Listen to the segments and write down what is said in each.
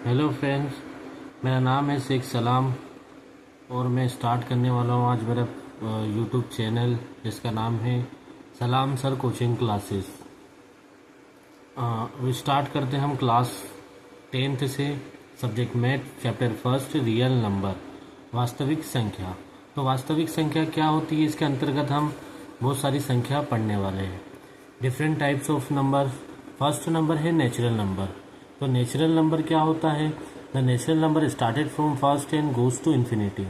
Hello friends, मेरा नाम है शेख सलाम और मैं स्टार्ट करने वाला हूँ आज मेरा यूट्यूब चैनल जिसका नाम है सलाम सर कोचिंग क्लासेस। स्टार्ट करते हैं हम क्लास 10th से। Subject math, chapter first, real number, वास्तविक संख्या। तो वास्तविक संख्या क्या होती है, इसके अंतर्गत हम बहुत सारी संख्या पढ़ने वाले हैं। Different types of number. First number है नेचुरल नंबर। तो नेचुरल नंबर क्या होता है? The natural number started from first and goes to infinity.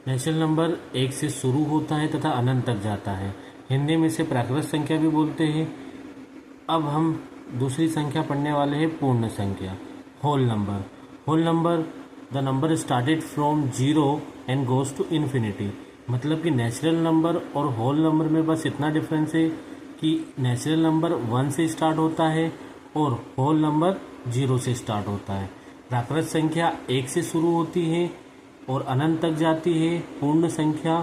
Natural number एक से शुरू होता है तथा अनंत तक जाता है। हिंदी में इसे प्राकृत संख्या भी बोलते हैं। अब हम दूसरी संख्या पढ़ने वाले हैं पूर्ण संख्या, whole number. Whole number the number started from zero and goes to infinity. मतलब कि नेचुरल नंबर और होल नंबर में बस इतना डिफरेंस है कि नेचुरल नंबर 1 से स्टार्ट होता है और होल नंबर 0 से स्टार्ट होता है। प्राकृत संख्या 1 से शुरू होती है और अनंत तक जाती है। पूर्ण संख्या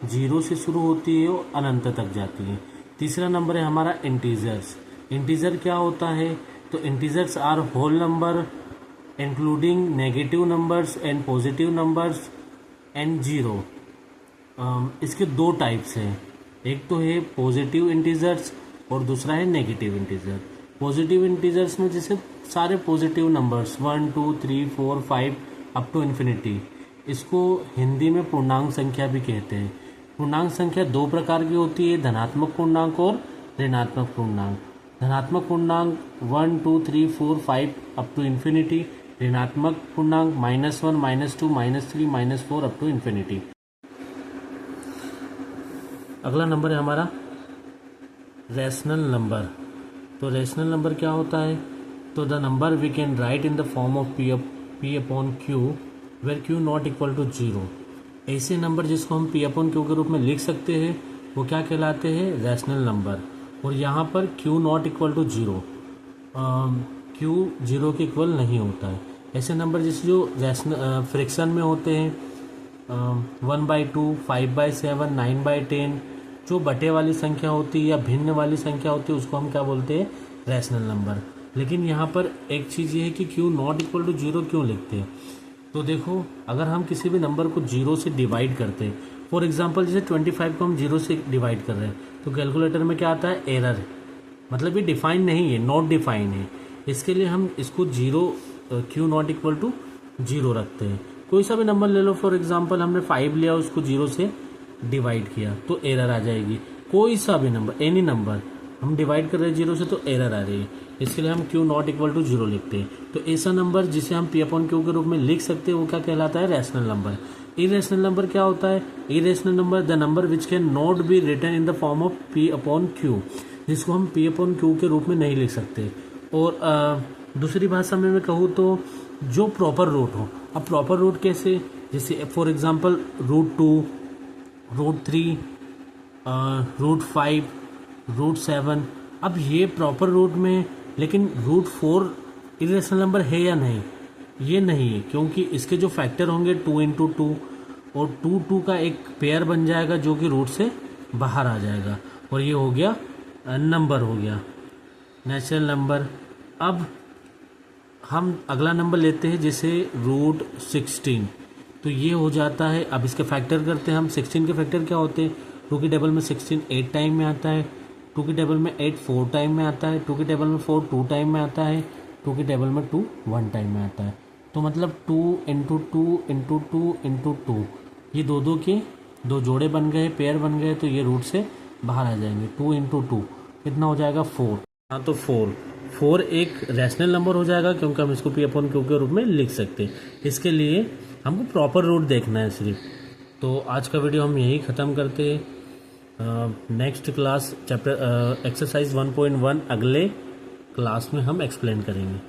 0 से शुरू होती है और अनंत तक जाती है। तीसरा नंबर है हमारा इंटीजर्स। इंटीजर क्या होता है? तो integers are whole number including negative numbers and positive numbers and zero. इसके दो टाइप्स हैं, एक तो है पॉजिटिव इंटीजर्स और दूसरा है नेगेटिव इंटीजर। पॉजिटिव इंटीजर्स में जैसे सारे positive numbers 1 2 3 4 5 up to infinity, इसको हिंदी में पूर्णांक संख्या भी कहते हैं। पूर्णांक संख्या दो प्रकार की होती है, धनात्मक पूर्णांक और ऋणात्मक पूर्णांक। धनात्मक पूर्णांक 1 2 3 4 5 अप टू इन्फिनिटी। ऋणात्मक पूर्णांक -1 -2 -3 -4 अप टू इन्फिनिटी। अगला नंबर है हमारा रैशनल नंबर। तो रैशनल नंबर क्या होता है? तो the number we can write in the form of p upon q where q not equal to 0। ऐसे नंबर जिसको हम p अपॉन q के रूप में लिख सकते हैं वो क्या कहलाते हैं? Rational number. और यहाँ पर q not equal to 0, q 0 के इक्वल नहीं होता है। ऐसे नंबर जिस जो रैशनल फ्रैक्शन में होते हैं 1/2, 5/7, 9/10, जो बटे वाली संख्या होती है या भिन्न वाली संख्या होती है उसको हम क्या बोलते हैं? Rational number. लेकिन यहाँ पर एक चीज़ ये है कि q नॉट इक्वल टू 0 क्यों लिखते हैं? तो देखो, अगर हम किसी भी नंबर को 0 से डिवाइड करते हैं, फॉर एग्जांपल जैसे 25 को हम 0 से डिवाइड कर रहे हैं, तो कैलकुलेटर में क्या आता है? एरर। मतलब ये डिफाइन नहीं है, नॉट डिफाइन है। इसके लिए हम इसको q नॉट इक्वल टू 0 रखते हैं। कोई सा भी नंबर ले लो, फॉर एग्जांपल हमने 5 लिया, उसको 0 से डिवाइड किया तो एरर आ जाएगी। कोई सा भी नंबर, एनी नंबर हम डिवाइड कर रहे हैं 0 से तो एरर आ रही है। इसके लिए हम q नॉट इक्वल टू 0 लिखते हैं। तो ऐसा नंबर जिसे हम p अपॉन q के रूप में लिख सकते हैं वो क्या कहलाता है? Rational number. इरेशनल नंबर क्या होता है? Irrational number the number which can not be written in the form of p upon q, जिसको हम p अपॉन q के रूप में नहीं लिख सकते। और दूसरी भाषा में मैं कहूँ तो जो प्रॉपर रूट हो। अब प्रॉपर रूट कैसे? जैसे फॉर एग्जांपल √2, √3, √5, √7। अब ये प्रॉपर रूट में, लेकिन √4 इरेशनल नंबर है या नहीं? ये नहीं है, क्योंकि इसके जो फैक्टर होंगे 2 × 2 और 2 का एक पेयर बन जाएगा जो कि रूट से बाहर आ जाएगा और ये हो गया नंबर, हो गया नेचुरल नंबर। अब हम अगला नंबर लेते हैं जैसे √16, तो ये हो जाता है। अब इसके फैक्टर करते हैं हम। 16 के फैक्टर क्या होते हैं? 2 की टेबल में 16 8 टाइम में आता है, 2 की टेबल में 8 4 टाइम में आता है, 2 की टेबल में 4 2 टाइम में आता है, 2 की टेबल में 2 1 टाइम में आता है। तो मतलब 2 × 2 × 2 × 2, ये दो के दो जोड़े बन गए, पेयर बन गए, तो ये रूट से बाहर आ जाएंगे। 2 × 2 कितना हो जाएगा? 4। हाँ, तो 4 एक रैशनल नंबर हो जाएगा क्योंकि हम इसको p अपॉन q के रूप में लिख सकते हैं। इसके लिए हमको प्रॉपर रूट देखना है सिर्फ। तो आज का वीडियो हम यही ख़त्म करते हैं। नेक्स्ट क्लास चैप्टर एक्सरसाइज 1.1 अगले क्लास में हम एक्सप्लेन करेंगे।